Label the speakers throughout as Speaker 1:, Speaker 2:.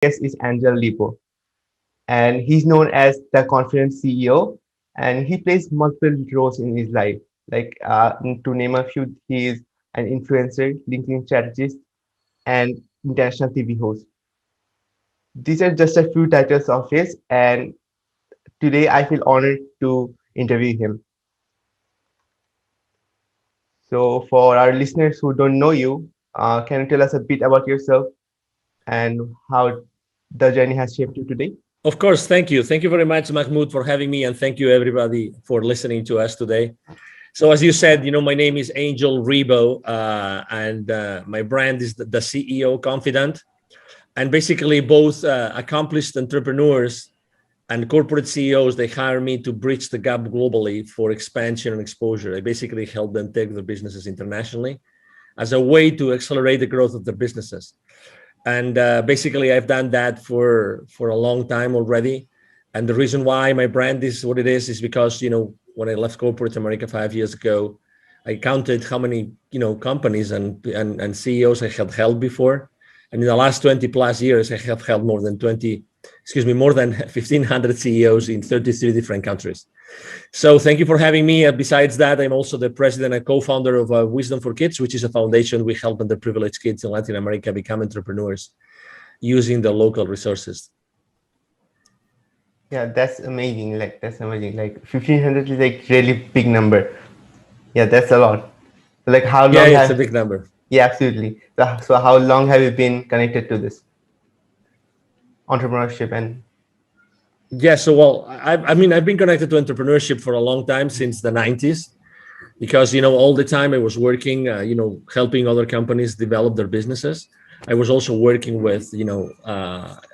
Speaker 1: guest is Angel Rebo, and he's known as the Confident CEO, and he plays multiple roles in his life. To name a few, he is an influencer, LinkedIn strategist, and international TV host. These are just a few titles of his, and today I feel honored to interview him. So, for our listeners who don't know you, can you tell us a bit about yourself and how the journey has shaped you today?
Speaker 2: Of course, thank you. Thank you very much, Mahmoud, for having me, and thank you everybody for listening to us today. So, as you said, my name is Angel Ribo, and my brand is the CEO Confidant. And basically, both accomplished entrepreneurs and corporate CEOs, they hire me to bridge the gap globally for expansion and exposure. I basically help them take their businesses internationally as a way to accelerate the growth of their businesses. And basically, I've done that for a long time already. And the reason why my brand is what it is because, when I left corporate America 5 years ago, I counted how many, companies and CEOs I had held before. And in the last 20 plus years, I have held more than 1,500 CEOs in 33 different countries. So thank you for having me. Besides that, I'm also the president and co-founder of Wisdom for Kids, which is a foundation we help underprivileged kids in Latin America become entrepreneurs using the local resources.
Speaker 1: Yeah, that's amazing. That's amazing. 1,500 is really big number. Yeah, that's a lot. How
Speaker 2: Yeah,
Speaker 1: long
Speaker 2: it's a
Speaker 1: have?
Speaker 2: big number.
Speaker 1: Yeah, absolutely. So how long have you been connected to this entrepreneurship and?
Speaker 2: Yeah, so well, I've been connected to entrepreneurship for a long time, since the 90s, because, all the time I was working, helping other companies develop their businesses. I was also working with,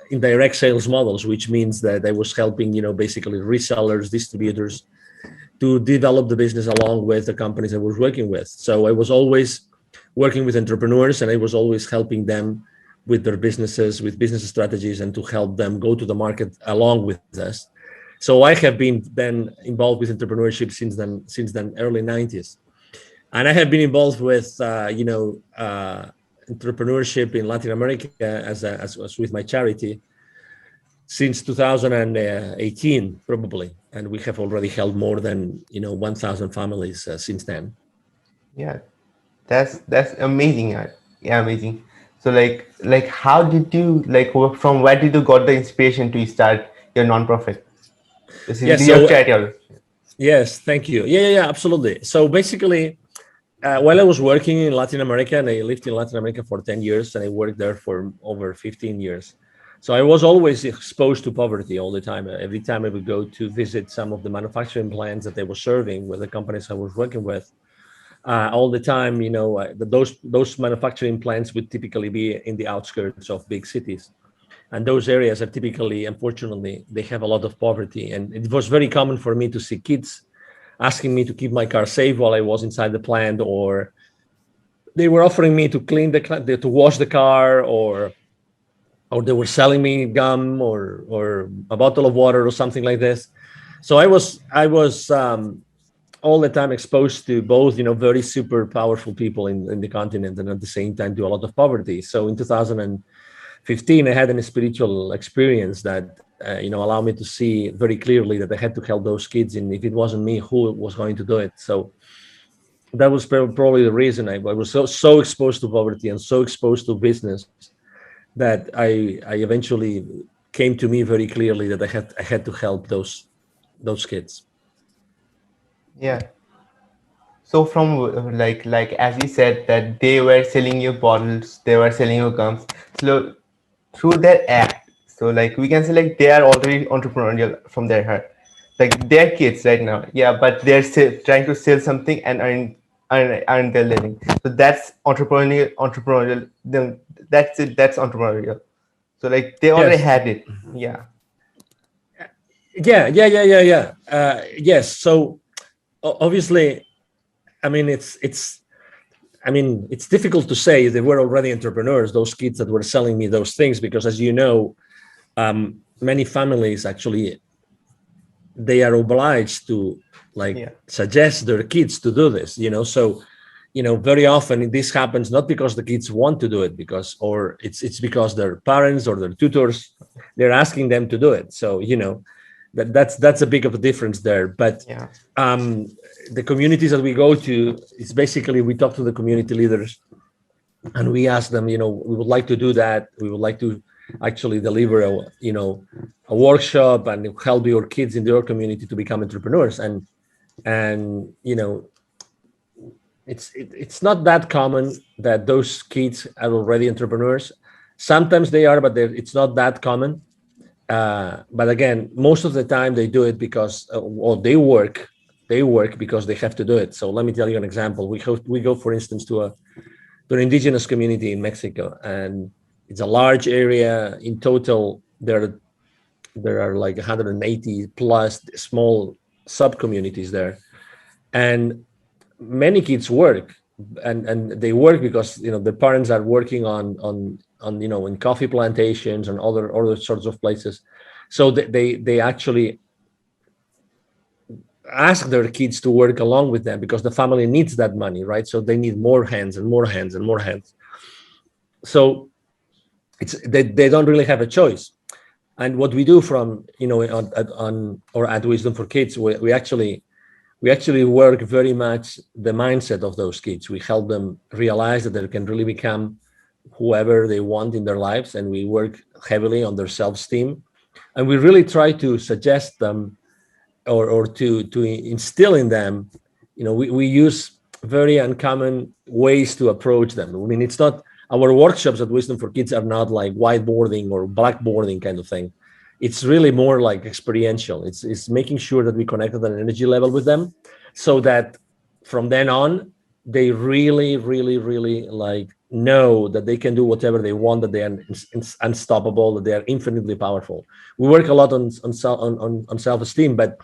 Speaker 2: indirect sales models, which means that I was helping, basically resellers, distributors to develop the business along with the companies I was working with. So I was always working with entrepreneurs, and I was always helping them with their businesses, with business strategies, and to help them go to the market along with us. So I have been then involved with entrepreneurship since then early 90s. And I have been involved with, entrepreneurship in Latin America as with my charity since 2018, probably. And we have already helped more than, 1,000 families since then.
Speaker 1: Yeah, that's amazing. Yeah, amazing. So how did you from where did you got the inspiration to start your nonprofit?
Speaker 2: Yeah,
Speaker 1: Basically, your
Speaker 2: so
Speaker 1: charity.
Speaker 2: yes, thank you. Yeah, absolutely. So basically, while I was working in Latin America, and I lived in Latin America for 10 years, and I worked there for over 15 years. So I was always exposed to poverty all the time. Every time I would go to visit some of the manufacturing plants that they were serving with the companies I was working with, all the time, those manufacturing plants would typically be in the outskirts of big cities. And those areas are typically, unfortunately, they have a lot of poverty. And it was very common for me to see kids asking me to keep my car safe while I was inside the plant, or they were offering me to clean to wash the car, or they were selling me gum or a bottle of water or something like this. So I was all the time exposed to both, very super powerful people in the continent, and at the same time to a lot of poverty. So in 2015, I had a spiritual experience that, allowed me to see very clearly that I had to help those kids. And if it wasn't me, who was going to do it? So that was probably the reason I was so exposed to poverty and so exposed to business that I eventually came to me very clearly that I had to help those kids.
Speaker 1: Yeah. So from as you said that they were selling you bottles, they were selling you gums. So through their act, so we can say they are already entrepreneurial from their heart. They're kids right now, yeah, but they're still trying to sell something and earn their living. So that's entrepreneurial. Then that's it. That's entrepreneurial. So they already
Speaker 2: Yes.
Speaker 1: had it. Yeah.
Speaker 2: Yeah. Yes. So obviously, I mean, it's difficult to say they were already entrepreneurs, those kids that were selling me those things, because as you know, many families actually, they are obliged to
Speaker 1: Yeah.
Speaker 2: suggest their kids to do this, so very often this happens not because the kids want to do it, because or it's because their parents or their tutors, they're asking them to do it. So that's a big of a difference there. But
Speaker 1: Yeah.
Speaker 2: um, the communities that we go to, it's basically we talk to the community leaders and we ask them, we would like to do that. We would like to actually deliver a workshop and help your kids in your community to become entrepreneurs. And it's not that common that those kids are already entrepreneurs. Sometimes they are, but it's not that common. But again, most of the time they do it because, or they work because they have to do it. So let me tell you an example. We go, for instance, to an indigenous community in Mexico, and it's a large area. In total, there are like 180 plus small sub communities there, and many kids work, and they work because the parents are working on in coffee plantations and other sorts of places. So they actually ask their kids to work along with them because the family needs that money, right? So they need more hands and more hands and more hands. So they don't really have a choice. And what we do from on or at Wisdom for Kids, we actually work very much the mindset of those kids. We help them realize that they can really become whoever they want in their lives, and we work heavily on their self-esteem. And we really try to suggest them, or to instill in them. We use very uncommon ways to approach them. I mean, it's not, our workshops at Wisdom for Kids are not like whiteboarding or blackboarding kind of thing. It's really more like experiential. It's making sure that we connect at an energy level with them, so that from then on they really, really, really like know that they can do whatever they want, that they are unstoppable, that they are infinitely powerful. We work a lot on self-esteem, but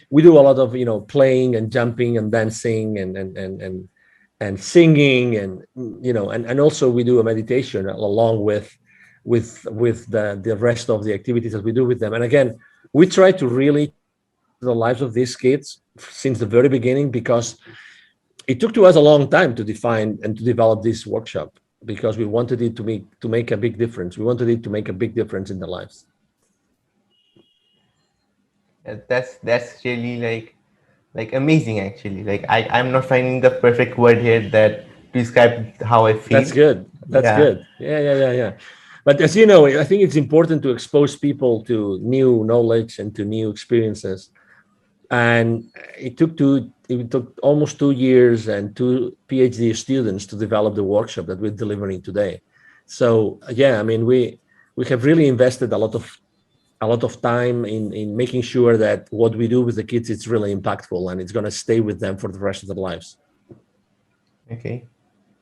Speaker 2: we do a lot of playing and jumping and dancing and singing, and also we do a meditation along with the rest of the activities that we do with them. And again, we try to really change the lives of these kids since the very beginning, because it took to us a long time to define and to develop this workshop, because we wanted it to make a big difference. We wanted it to make a big difference in their lives.
Speaker 1: That's really like amazing actually. Like I'm not finding the perfect word here that to describe how I
Speaker 2: That's
Speaker 1: feel.
Speaker 2: good. That's
Speaker 1: Yeah.
Speaker 2: good. Yeah, yeah, yeah, yeah. But as you know, I think it's important to expose people to new knowledge and to new experiences. And it took almost 2 years and two PhD students to develop the workshop that we're delivering today. So yeah, I mean, we have really invested a lot of time in making sure that what we do with the kids is really impactful and it's going to stay with them for the rest of their lives.
Speaker 1: Okay.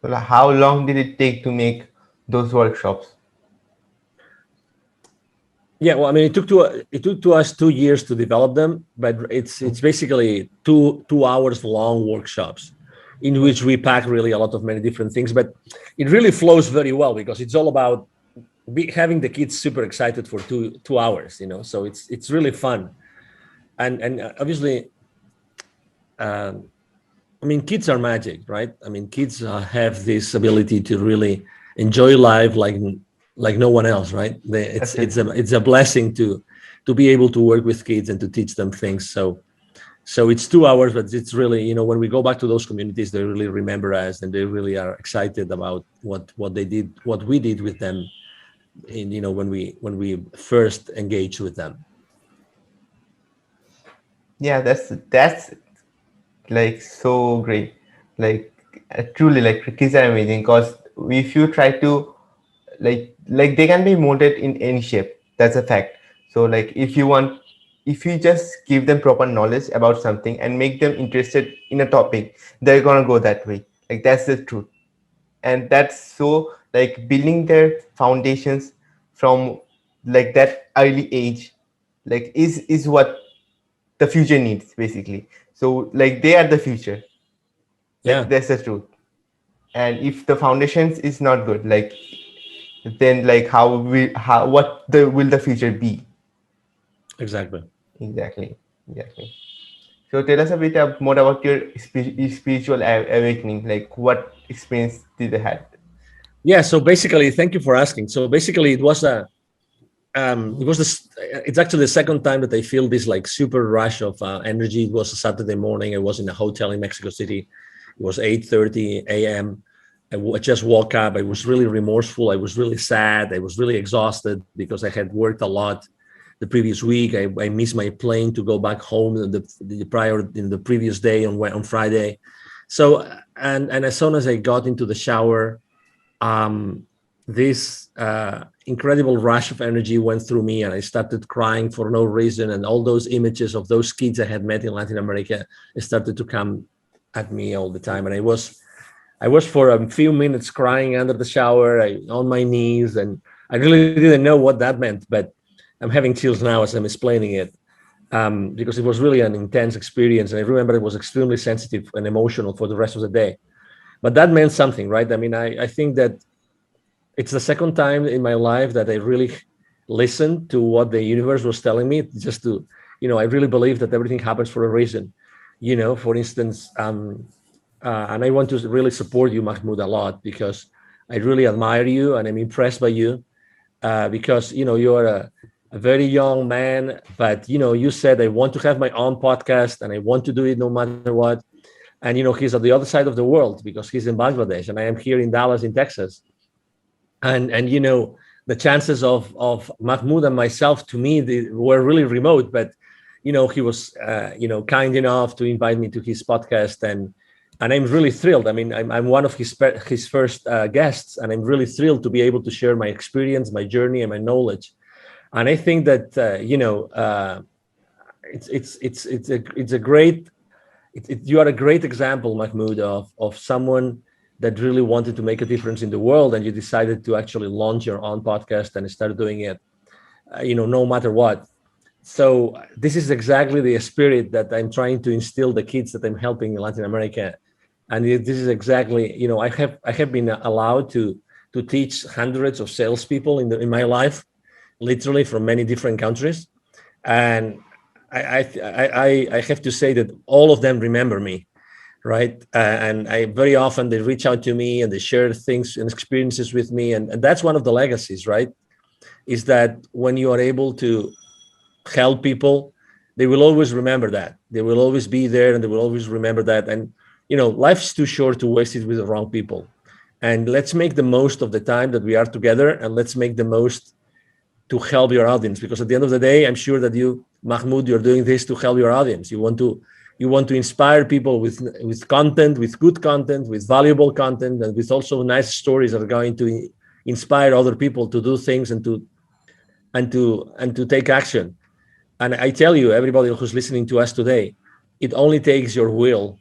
Speaker 1: So like, how long did it take to make those workshops?
Speaker 2: Yeah, well, I mean, it took to us 2 years to develop them, but it's basically two hours long workshops in which we pack really a lot of many different things. But it really flows very well because it's all about having the kids super excited for two hours. So it's really fun, and obviously, um, I mean, kids are magic, right? I mean, kids have this ability to really enjoy life like no one else, right? It's a blessing to be able to work with kids and to teach them things. So it's 2 hours, but it's really, when we go back to those communities, they really remember us and they really are excited about what they did, what we did with them, in when we first engaged with them.
Speaker 1: Yeah, that's like so great. Like truly, like kids are amazing because if you try to like they can be molded in any shape. That's a fact. So like if you just give them proper knowledge about something and make them interested in a topic, they're gonna go that way. Like that's the truth. And that's so like building their foundations from like that early age like is what the future needs basically. So like they are the future.
Speaker 2: Yeah,
Speaker 1: That's the truth. And if the foundations is not good, like then like how what the will the future be?
Speaker 2: exactly.
Speaker 1: Exactly. Exactly. So tell us a bit more about your spiritual awakening. Like what experience did you had?
Speaker 2: Yeah. So basically, thank you for asking. So basically, it was this. It's actually the second time that I feel this like super rush of energy. It was a Saturday morning. I was in a hotel in Mexico City. It was 8:30 a.m. I just woke up. I was really remorseful. I was really sad. I was really exhausted because I had worked a lot the previous week. I missed my plane to go back home in the previous day on Friday. So and as soon as I got into the shower, um, this incredible rush of energy went through me, and I started crying for no reason. And all those images of those kids I had met in Latin America started to come at me all the time. And I was for a few minutes crying under the shower, on my knees, and I really didn't know what that meant. But I'm having chills now as I'm explaining it, because it was really an intense experience, and I remember it was extremely sensitive and emotional for the rest of the day. But that meant something, right? I mean, I think that it's the second time in my life that I really listened to what the universe was telling me. Just to, I really believe that everything happens for a reason. For instance, and I want to really support you, Mahmoud, a lot, because I really admire you and I'm impressed by you, because you're a very young man, but you said I want to have my own podcast and I want to do it no matter what. And he's at the other side of the world because he's in Bangladesh and I am here in Dallas, in Texas. And the chances of Mahmoud and myself, to me, they were really remote. But he was kind enough to invite me to his podcast, and I'm really thrilled. I mean, I'm one of his first guests, and I'm really thrilled to be able to share my experience, my journey, and my knowledge. And I think that it's a great you are a great example, Mahmoud, of someone that really wanted to make a difference in the world, and you decided to actually launch your own podcast and start doing it, no matter what. So this is exactly the spirit that I'm trying to instill the kids that I'm helping in Latin America, and this is exactly, I have been allowed to teach hundreds of salespeople in my life, literally from many different countries, and I have to say that all of them remember me, right? And I very often they reach out to me and they share things and experiences with me, and that's one of the legacies, right? Is that when you are able to help people, they will always remember that. They will always be there, and they will always remember that. And life's too short to waste it with the wrong people. And let's make the most of the time that we are together, and let's make the most to help your audience, because at the end of the day, I'm sure that you, Mahmoud, you're doing this to help your audience. You want to inspire people with content, with good content, with valuable content, and with also nice stories that are going to inspire other people to do things and to take action. And I tell you, everybody who's listening to us today, it only takes your will.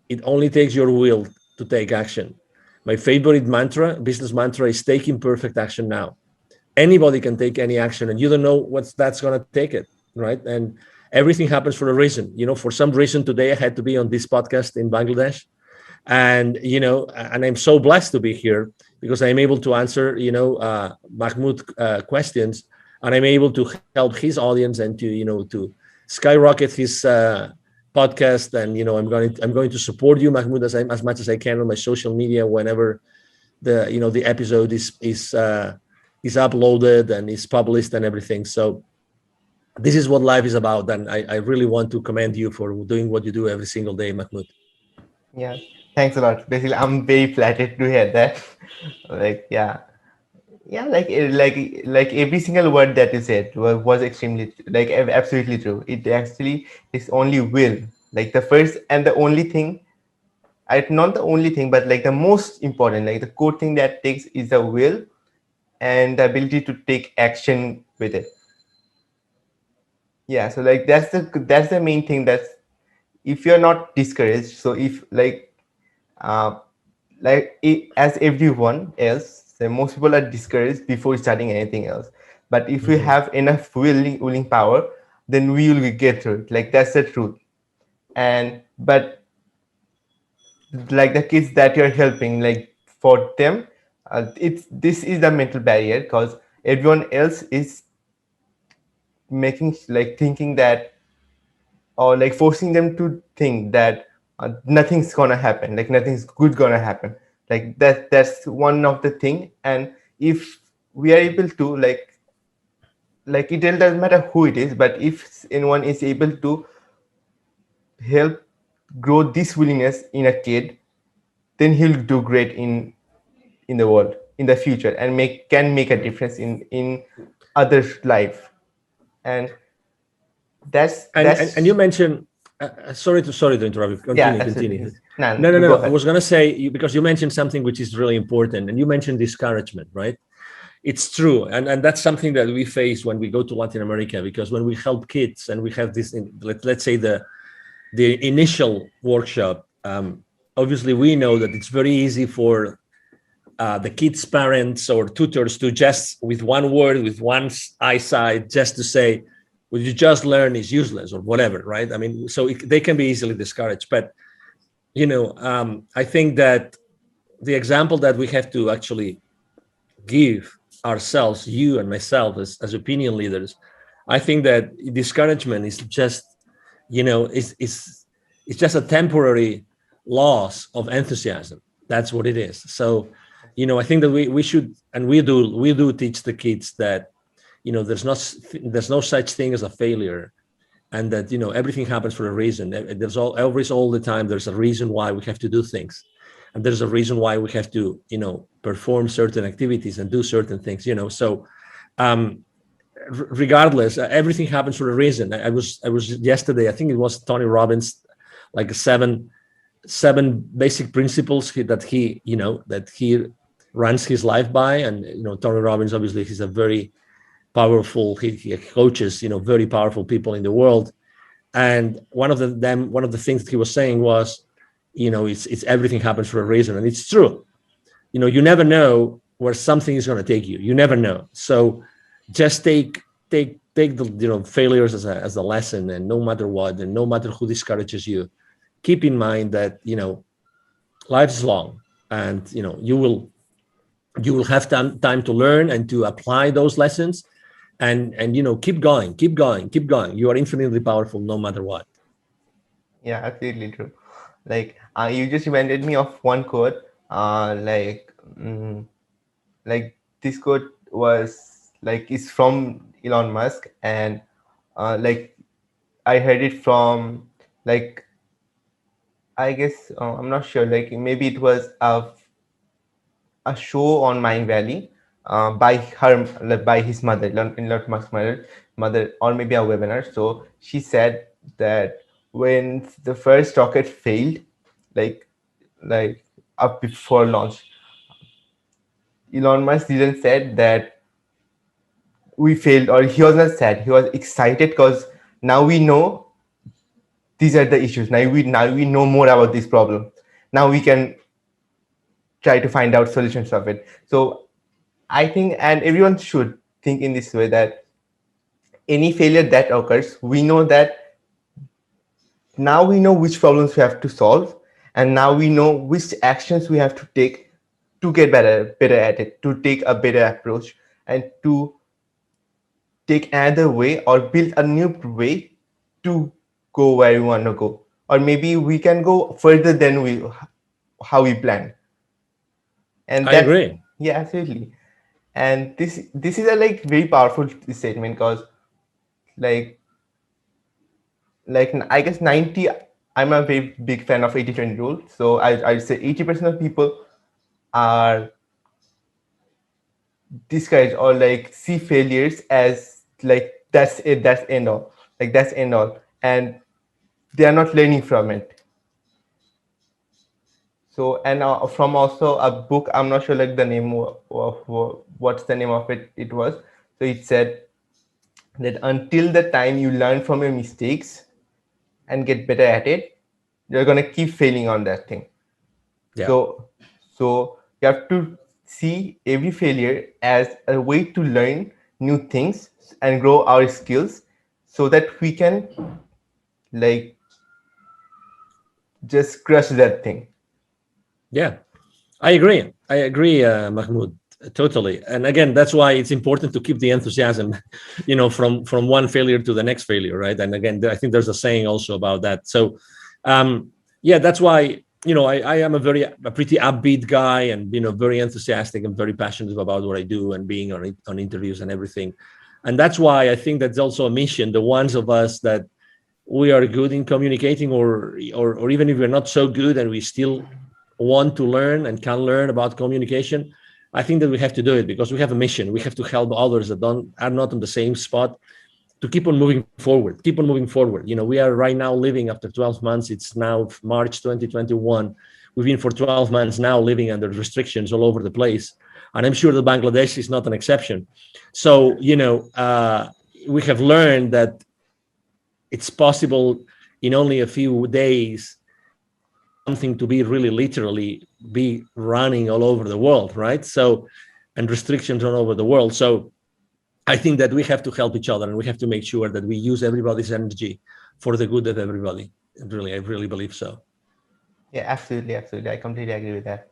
Speaker 2: It only takes your will to take action. My favorite business mantra, is taking perfect action now. Anybody can take any action, and you don't know what's that's going to take it, right? And everything happens for a reason. For some reason today I had to be on this podcast in Bangladesh, and I'm so blessed to be here because I'm able to answer Mahmoud questions, and I'm able to help his audience and to skyrocket his podcast. And I'm going to support you, Mahmoud, as much as I can on my social media whenever the episode is uploaded and is published and everything. So this is what life is about, and I really want to commend you for doing what you do every single day, Mahmoud.
Speaker 1: Yeah, thanks a lot. Basically, I'm very flattered to hear that. Like, yeah, yeah, like every single word that you said was extremely like absolutely true. It actually is only will, like the first and the only thing. Not the only thing, but like the most important, like the core thing that takes is the will and the ability to take action with it. Yeah, so like that's the main thing. That's if you're not discouraged. So if uh, as everyone else, so most people are discouraged before starting anything else. But if we
Speaker 2: Mhm.
Speaker 1: have enough willing power, then we will get through it. Like that's the truth. And but like the kids that you're helping, like for them, it's this is the mental barrier because everyone else is making like thinking that or like forcing them to think that nothing's gonna happen, like nothing's good gonna happen. Like that's one of the thing. And if we are able to like it doesn't matter who it is, but if anyone is able to help grow this willingness in a kid, then he'll do great in the world in the future, and make a difference in others life. And
Speaker 2: And you
Speaker 1: that's
Speaker 2: mentioned, sorry to interrupt you.
Speaker 1: yeah,
Speaker 2: Continue,
Speaker 1: absolutely.
Speaker 2: continue.
Speaker 1: Yes. Nah,
Speaker 2: No, no,
Speaker 1: go
Speaker 2: no. I
Speaker 1: ahead.
Speaker 2: was gonna say because you mentioned something which is really important, and you mentioned discouragement, right? It's true, and that's something that we face when we go to Latin America, because when we help kids and we have this, let's say the initial workshop, obviously we know that it's very easy for the kids' parents or tutors to just with one word, with one eyesight, just to say, "What you just learn is useless" or whatever, right? I mean, so they can be easily discouraged. But I think that the example that we have to actually give ourselves, you and myself, as opinion leaders, I think that discouragement is just, it's just a temporary loss of enthusiasm. That's what it is. So, I think that we should, and we do teach the kids that, there's no such thing as a failure, and that everything happens for a reason. There's all the time there's a reason why we have to do things, and there's a reason why we have to perform certain activities and do certain things. So um regardless, everything happens for a reason. I was yesterday, I think it was Tony Robbins, like seven basic principles that he runs his life by. And Tony Robbins, obviously, he's a very powerful, he coaches very powerful people in the world. And one of the things that he was saying was, it's everything happens for a reason, and it's true. You never know where something is going to take you. You never know. So just take the failures as a lesson, and no matter what, and no matter who discourages you, keep in mind that life is long, and you will have time to learn and to apply those lessons, and keep going, keep going, keep going. You are infinitely powerful no matter what.
Speaker 1: Yeah, absolutely true. Like you just reminded me of one quote. Like this quote was like is from Elon Musk, and like I heard it from like I guess I'm not sure. Like maybe it was a show on Mind Valley by her like, by his mother, Elon Musk's mother, or maybe a webinar. So she said that when the first rocket failed, like like up before launch, Elon Musk didn't said that we failed, or he was not sad. He was excited because now we know these are the issues. Now we know more about this problem. Now we can try to find out solutions of it. So I think, and everyone should think in this way, that any failure that occurs, we know that now we know which problems we have to solve, and now we know which actions we have to take to get better at it, to take a better approach, and to take another way or build a new way to go where we want to go, or maybe we can go further than we how we planned. And
Speaker 2: I
Speaker 1: that,
Speaker 2: agree.
Speaker 1: yeah, absolutely. And this is a like very powerful statement, because like I guess 90, I'm a very big fan of 80/20 rule. So I'd say 80% of people are discouraged or like see failures as like that's it, that's end all, like that's end all, and they are not learning from it. So, and from also a book, I'm not sure like the name of what's the name of it, it was. So it said that until the time you learn from your mistakes and get better at it, you're gonna keep failing on that thing.
Speaker 2: Yeah.
Speaker 1: So, so you have to see every failure as a way to learn new things and grow our skills, so that we can like just crush that thing.
Speaker 2: Yeah, I agree. I agree, Mahmoud. Totally. And again, that's why it's important to keep the enthusiasm, from one failure to the next failure, right? And again, I think there's a saying also about that. So, yeah, that's why, I am a pretty upbeat guy, and very enthusiastic and very passionate about what I do, and being on interviews and everything. And that's why I think that's also a mission. The ones of us that we are good in communicating, or even if we're not so good and we still want to learn and can learn about communication, I think that we have to do it because we have a mission. We have to help others that are not on the same spot, to keep on moving forward, keep on moving forward. We are right now living, after 12 months, it's now March 2021. We've been for 12 months now living under restrictions all over the place. And I'm sure that Bangladesh is not an exception. So, we have learned that it's possible in only a few days for something to be really literally be running all over the world, right? So, and restrictions all over the world. So I think that we have to help each other, and we have to make sure that we use everybody's energy for the good of everybody. Really, I really believe so.
Speaker 1: Yeah, absolutely, absolutely. I completely agree with that.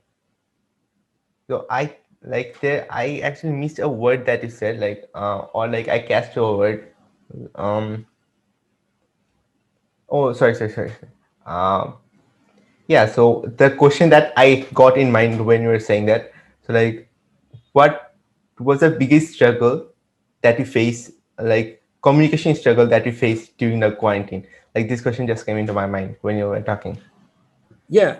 Speaker 1: So I actually missed a word that you said, like or like I catched a word. Um oh, sorry. Um yeah, so the question that I got in mind when you were saying that, so like what was the biggest struggle that you face, like communication struggle that you faced during the quarantine? Like this question just came into my mind when you were talking.
Speaker 2: Yeah.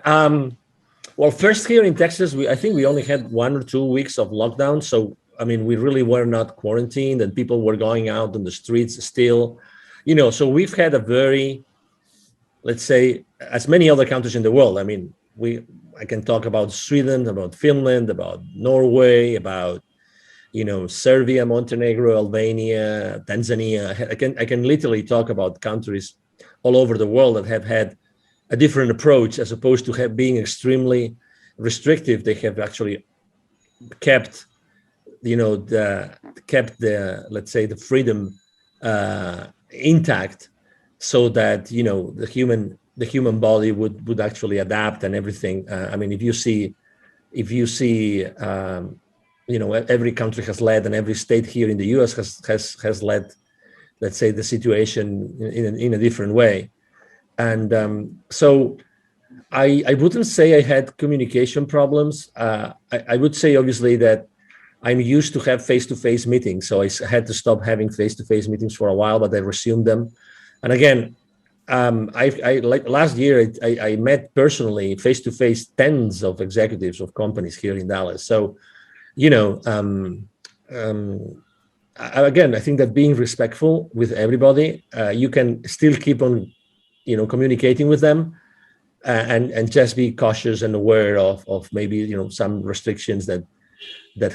Speaker 2: Well, first, here in Texas, I think we only had 1 or 2 weeks of lockdown. So, I mean, we really were not quarantined, and people were going out on the streets still. So we've had a very, let's say, as many other countries in the world. I mean, I can talk about Sweden, about Finland, about Norway, about Serbia, Montenegro, Albania, Tanzania. I can literally talk about countries all over the world that have had a different approach, as opposed to being extremely restrictive. They have actually kept, the, let's say, the freedom intact, so that the human body would actually adapt and everything. I mean, if you see every country has led, and every state here in the US has led, let's say, the situation in a different way. And so I wouldn't say I had communication problems. I would say, obviously, that I'm used to have face-to-face meetings, so I had to stop having face-to-face meetings for a while, but I resumed them. And again, I like last year, I met personally face-to-face tens of executives of companies here in Dallas. So, you know, again, I think that being respectful with everybody, you can still keep on, communicating with them, and just be cautious and aware of maybe some restrictions that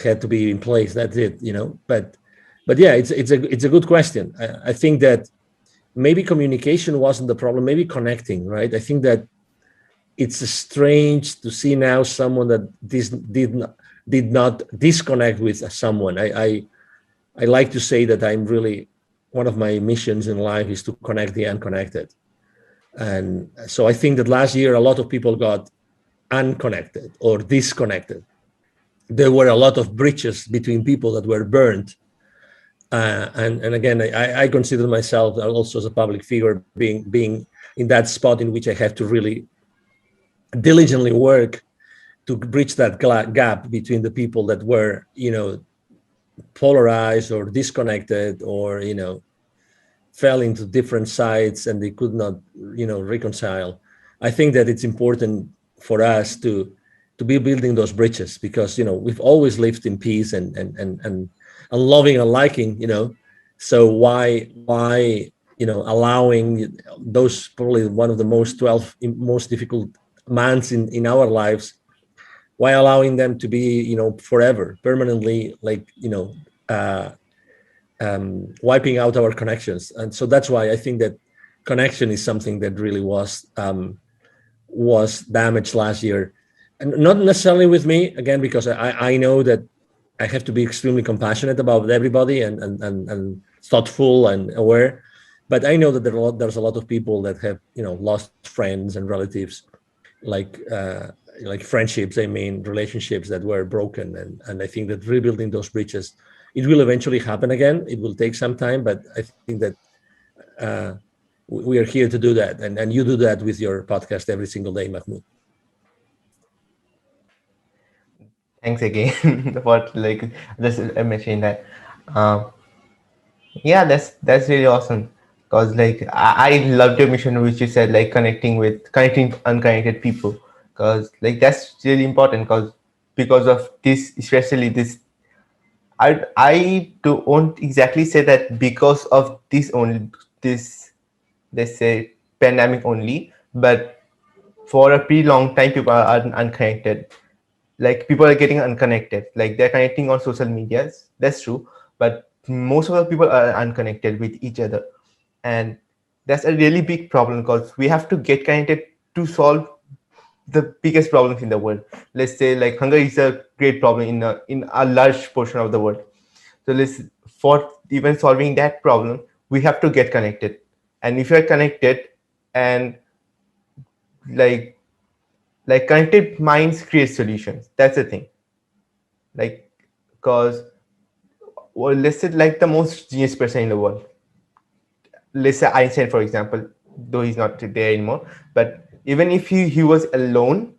Speaker 2: had to be in place. That's it. But yeah, it's a good question. I think that maybe communication wasn't the problem. Maybe connecting, right? I think that it's strange to see now someone that did not disconnect with someone. I like to say that I'm really, one of my missions in life is to connect the unconnected. And so I think that last year a lot of people got unconnected or disconnected. There were a lot of bridges between people that were burned. And again, I consider myself also as a public figure being in that spot in which I have to really diligently work to bridge that gap between the people that were, polarized or disconnected, or, fell into different sides and they could not, reconcile. I think that it's important for us to be building those bridges, because, we've always lived in peace and loving and liking, so why allowing those, probably one of the most difficult months in our lives, why allowing them to be, forever, permanently, like, uh, wiping out our connections. And so that's why I think that connection is something that really was damaged last year, and not necessarily with me, again, because I know that I have to be extremely compassionate about everybody, and thoughtful and aware. But I know that there's a lot of people that have, lost friends and relatives, like, like friendships, I mean relationships that were broken, and I think that rebuilding those bridges, it will eventually happen again. It will take some time, but I think that uh, we are here to do that, and you do that with your podcast every single day, Mahmoud.
Speaker 1: Thanks again for like just mentioning that. Um, yeah, that's really awesome. Cause like I loved your mission, which you said like connecting unconnected people. Cause like that's really important. Cause because of this, especially this, I don't exactly say that because of this only this, let's say, pandemic only, but for a pretty long time people are unconnected. Like people are getting unconnected, like they're connecting on social medias, that's true, but most of the people are unconnected with each other. And that's a really big problem because we have to get connected to solve the biggest problems in the world. Let's say like hunger is a great problem in a large portion of the world. So let's, for even solving that problem, we have to get connected. And if you're connected, and like connected minds create solutions, that's the thing. Like, because, well, let's say like the most genius person in the world, let's say Einstein for example, though he's not there anymore, but even if he was alone,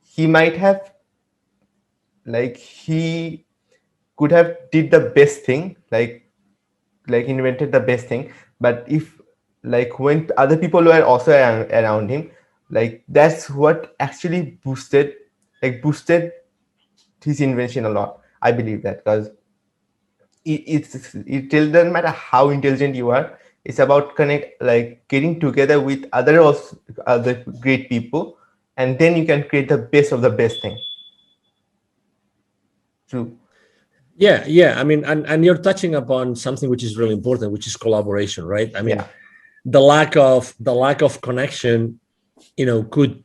Speaker 1: he might have, like, he could have did the best thing, like invented the best thing. But if, like, when other people were also around him, like that's what actually boosted his invention a lot. I believe that, because it doesn't matter how intelligent you are. It's about connect, like getting together with other great people, and then you can create the best of the best thing. True.
Speaker 2: Yeah, yeah. I mean, and you're touching upon something which is really important, which is collaboration, right? I
Speaker 1: Yeah.
Speaker 2: mean, the lack of connection, could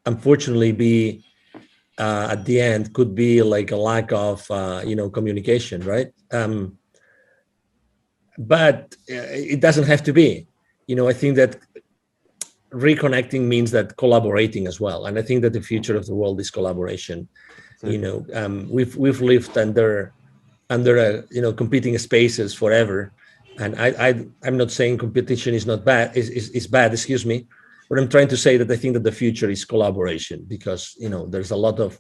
Speaker 2: unfortunately be at the end could be like a lack of communication, right? But it doesn't have to be. I think that reconnecting means that collaborating as well, and I think that the future of the world is collaboration.
Speaker 1: Absolutely.
Speaker 2: We've lived under competing spaces forever, and I'm not saying competition is not bad, is bad, excuse me, but I'm trying to say that I think that the future is collaboration, because there's a lot of,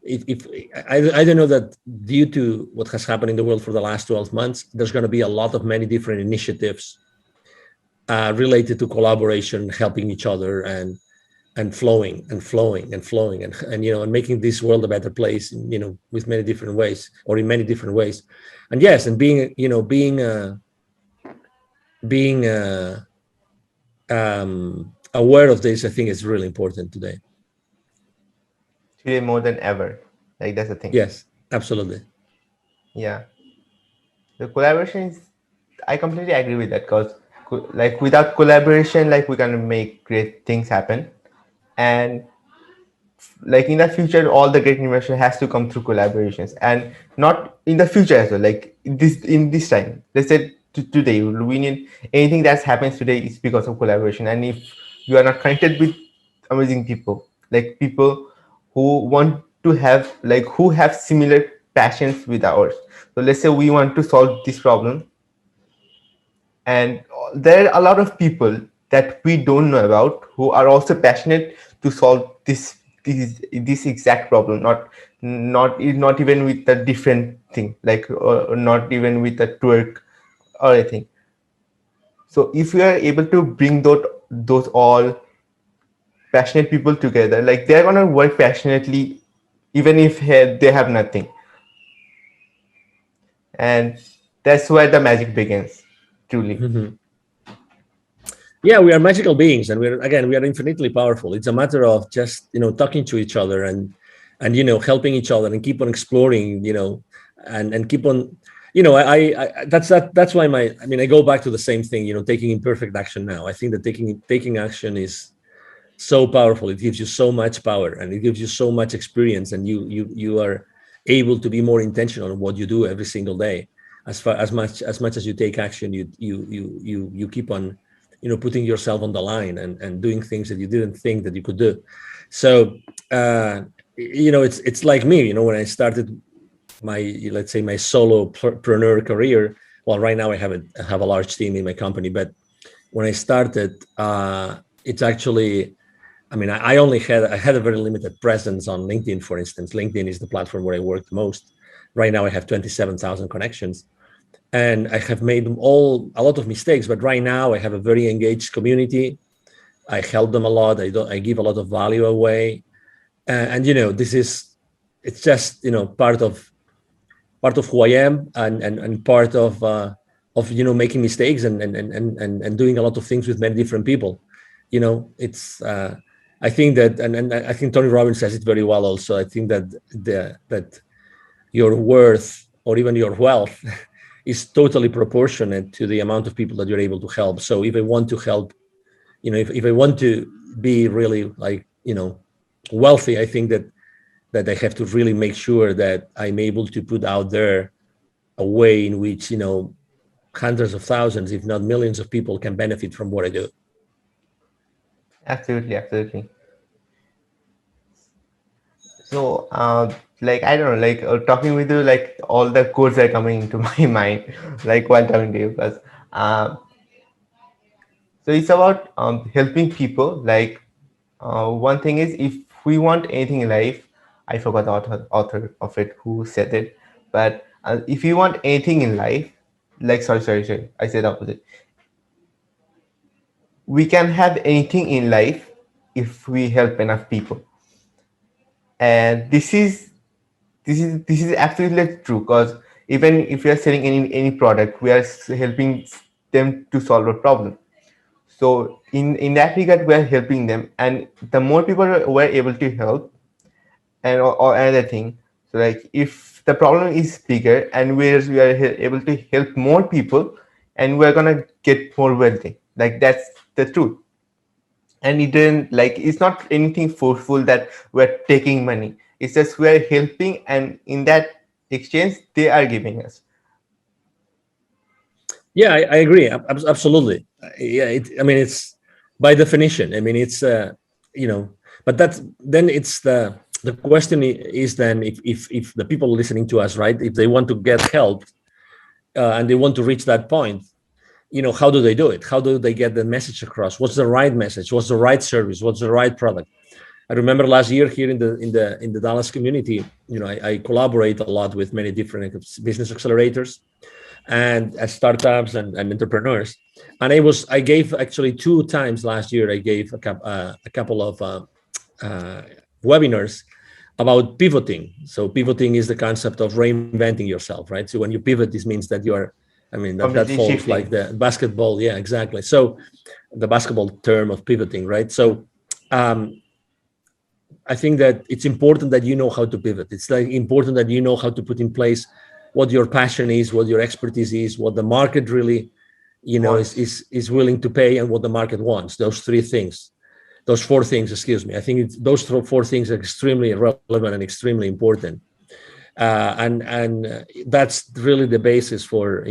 Speaker 2: if I don't know, that due to what has happened in the world for the last 12 months, there's going to be a lot of many different initiatives related to collaboration, helping each other, and flowing and flowing and flowing, and making this world a better place, with many different ways, or in many different ways. And yes, and being aware of this, I think, is really important today.
Speaker 1: Today more than ever. Like that's the thing.
Speaker 2: Yes, absolutely.
Speaker 1: Yeah. The collaboration is, I completely agree with that, because like without collaboration, like we can make great things happen. And like in the future, all the great innovation has to come through collaborations, and not in the future as well, like in this time, let's say today we need anything that happens today is because of collaboration. And if you are not connected with amazing people, like people who want to have, like who have similar passions with ours, so let's say we want to solve this problem, and there are a lot of people that we don't know about who are also passionate to solve this exact problem, not even with a different thing, like not even with a twerk or anything. So if we are able to bring those all passionate people together, like they're gonna work passionately even if they have nothing. And that's where the magic begins, truly.
Speaker 2: Mhm. Yeah, we are magical beings, and we are infinitely powerful. It's a matter of just talking to each other, and helping each other, and keep on exploring, and keep on, that's why I go back to the same thing, taking imperfect action now. I think that taking action is so powerful. It gives you so much power, and it gives you so much experience, and you are able to be more intentional in what you do every single day. As much as you take action, you keep on putting yourself on the line and doing things that you didn't think that you could do. So it's like me, when I started my, let's say, my solopreneur career. Well, right now I have a large team in my company, but when I started, it's actually, I mean, I had a very limited presence on LinkedIn, for instance. LinkedIn is the platform where I work the most. Right now I have 27,000 connections, and I have made a lot of mistakes, but right now I have a very engaged community. I help them a lot. I give a lot of value away. And this is, it's just, part of who I am, and part of making mistakes, and doing a lot of things with many different people. It's I think that, and I think Tony Robbins says it very well also. I think that that your worth, or even your wealth, is totally proportionate to the amount of people that you're able to help. So if I want to help, if I want to be really, like, wealthy, I think that I have to really make sure that I'm able to put out there a way in which, hundreds of thousands, if not millions of people can benefit from what I do.
Speaker 1: Absolutely, absolutely. So, like, I don't know, like, talking with you, like all the codes are coming into my mind, like while talking to you, because um, so it's about helping people. Like, one thing is, if we want anything in life, I forgot the author of it who said it, but if you want anything in life, like, sorry, I said opposite. We can have anything in life if we help enough people, and this is absolutely true, because even if we are selling any product, we are helping them to solve a problem. So in that regard, we are helping them, and the more people we're able to help, and or another thing, so like if the problem is bigger and we are able to help more people, and we're gonna get more wealthy, like that's the truth. And it didn't, like, it's not anything forceful that we're taking money. It's just we're helping, and in that exchange they are giving us.
Speaker 2: Yeah, I agree. Absolutely. Yeah, I mean, it's by definition. I mean, it's you know, but that's then it's the question is then, if the people listening to us, right, if they want to get help, and they want to reach that point, how do they do it? How do they get the message across? What's the right message? What's the right service? What's the right product? I remember last year here in the Dallas community, I collaborate a lot with many different business accelerators and startups and entrepreneurs. And I gave actually 2 times last year. I gave a couple of uh, webinars about pivoting. So pivoting is the concept of reinventing yourself, right? So when you pivot, this means that you are, I mean, that
Speaker 1: Completely
Speaker 2: falls like
Speaker 1: shifting.
Speaker 2: the basketball. Yeah, exactly. So the basketball term of pivoting, right? So um, I think that it's important that you know how to pivot. It's like important that you know how to put in place what your passion is, what your expertise is, what the market really,
Speaker 1: Wants.
Speaker 2: is willing to pay, and what the market wants. Those 3 things, those 4 things, excuse me. I think those 4 things are extremely relevant and extremely important. And that's really the basis for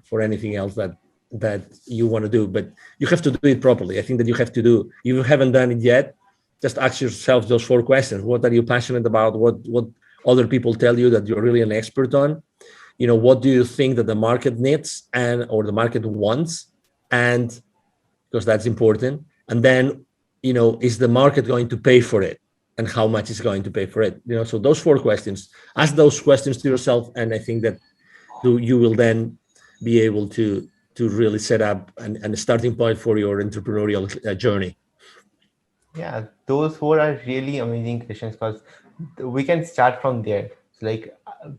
Speaker 2: for anything else that you want to do. But you have to do it properly. I think that you have to do. If you haven't done it yet, just ask yourself those 4 questions. What are you passionate about? What other people tell you that you're really an expert on? What do you think that the market needs and or the market wants? And because that's important. And then, is the market going to pay for it? And how much is going to pay for it? So those 4 questions, ask those questions to yourself. And I think that you will then be able to really set up a starting point for your entrepreneurial journey.
Speaker 1: Yeah, those four are really amazing questions, because we can start from there. So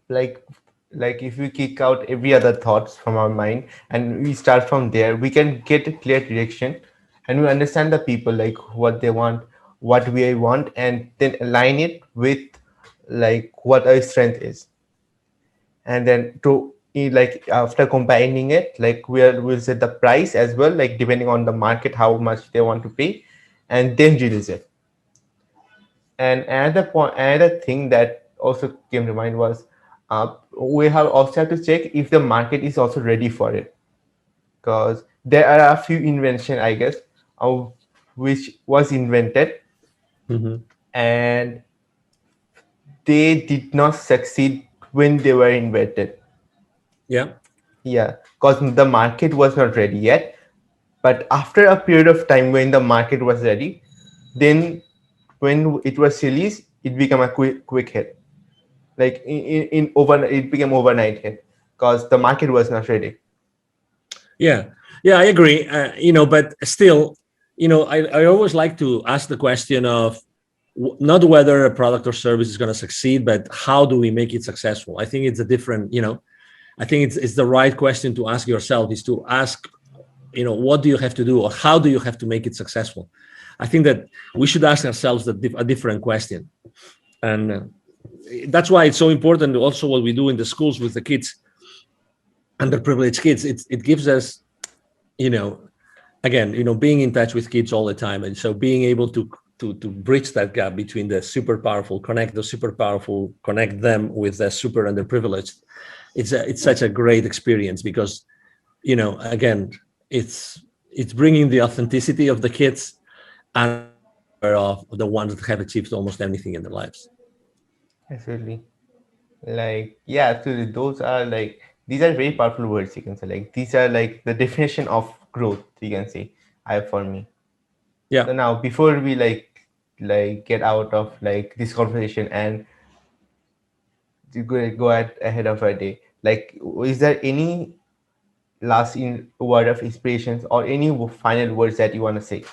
Speaker 1: like if we kick out every other thoughts from our mind and we start from there, we can get a clear direction, and we understand the people, like what they want, what we want, and then align it with like what our strength is. And then to like after combining it, like we'll set the price as well, like depending on the market how much they want to pay, and then release it. And another thing that also came to mind was we have also have to check if the market is also ready for it, because there are a few invention, I guess, of which was invented
Speaker 2: Hmm.
Speaker 1: and they did not succeed when they were invented.
Speaker 2: Yeah.
Speaker 1: Yeah, because the market was not ready yet. But after a period of time when the market was ready, then when it was released, it became a quick hit. Like in overnight, it became overnight hit because the market was not ready.
Speaker 2: Yeah, yeah, I agree. But still, I always like to ask the question of not whether a product or service is going to succeed, but how do we make it successful? I think it's a different, I think it's the right question to ask yourself is to ask, what do you have to do or how do you have to make it successful? I think that we should ask ourselves a different question. And that's why it's so important also what we do in the schools with the kids, underprivileged kids. It gives us, you know, again, being in touch with kids all the time, and so being able to bridge that gap between the super powerful, connect the super powerful, connect them with the super underprivileged. It's such a great experience because, again, it's bringing the authenticity of the kids and also the power of the ones that have achieved almost anything in their lives.
Speaker 1: Absolutely. Like yeah, absolutely. Those are like these are very powerful words. You can say like these are like the definition of growth. You can say I for me.
Speaker 2: Yeah.
Speaker 1: So now before we like get out of like this conversation and to go ahead of our day, like is there any last in word of inspirations or any final words that you want to say?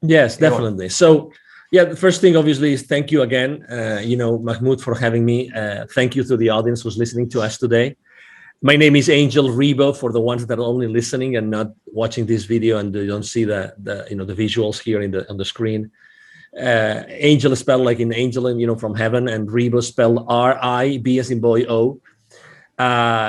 Speaker 2: Yes,
Speaker 1: Anyone?
Speaker 2: definitely. So, yeah, the first thing obviously is thank you again, Mahmoud, for having me. Thank you to the audience who's listening to us today. My name is Angel Rebo for the ones that are only listening and not watching this video and they don't see the visuals here on the screen. Angel is spelled like in angel, and from heaven, and Rebo spelled R-I-B as in boy O.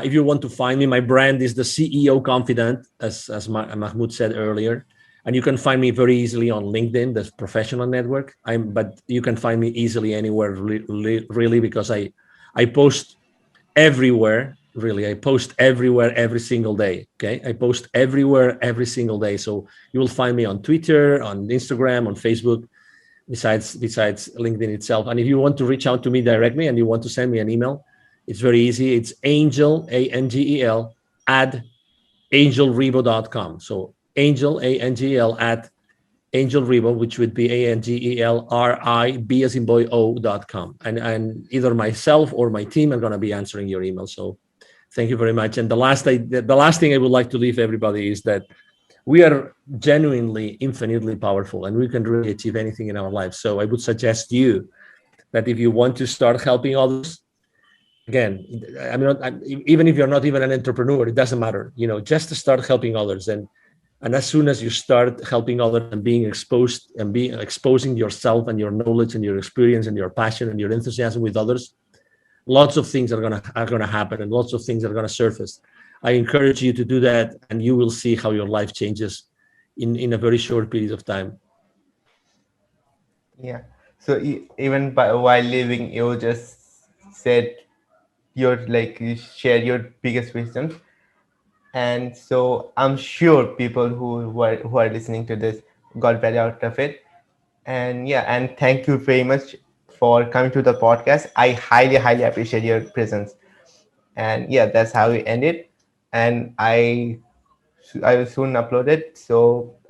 Speaker 2: If you want to find me, my brand is the CEO Confidant, as Mahmoud said earlier, and you can find me very easily on LinkedIn, the professional network. But you can find me easily anywhere, really, because I post everywhere. Really, I post everywhere every single day. Okay, I post everywhere every single day. So you will find me on Twitter, on Instagram, on Facebook. Besides LinkedIn itself. And if you want to reach out to me directly and you want to send me an email, it's very easy. It's Angel, Angel, at angelrebo.com. So Angel, Angel, at Angel Rebo, which would be ANGELRIB as in boy O.com. And either myself or my team are going to be answering your email. So thank you very much. And the last thing I would like to leave everybody is that we are genuinely infinitely powerful and we can really achieve anything in our lives. So I would suggest you that if you want to start helping others, again, even if you're not even an entrepreneur, it doesn't matter, just to start helping others. And as soon as you start helping others and being exposed and being exposing yourself and your knowledge and your experience and your passion and your enthusiasm with others, lots of things are gonna happen and lots of things are gonna surface. I encourage you to do that, and you will see how your life changes in a very short period of time.
Speaker 1: Yeah. So even while living, you just said your like you share your biggest wisdom, and so I'm sure people who are listening to this got value out of it. And yeah, and thank you very much for coming to the podcast. I highly appreciate your presence. And yeah, that's how we end it. And I will soon upload it. So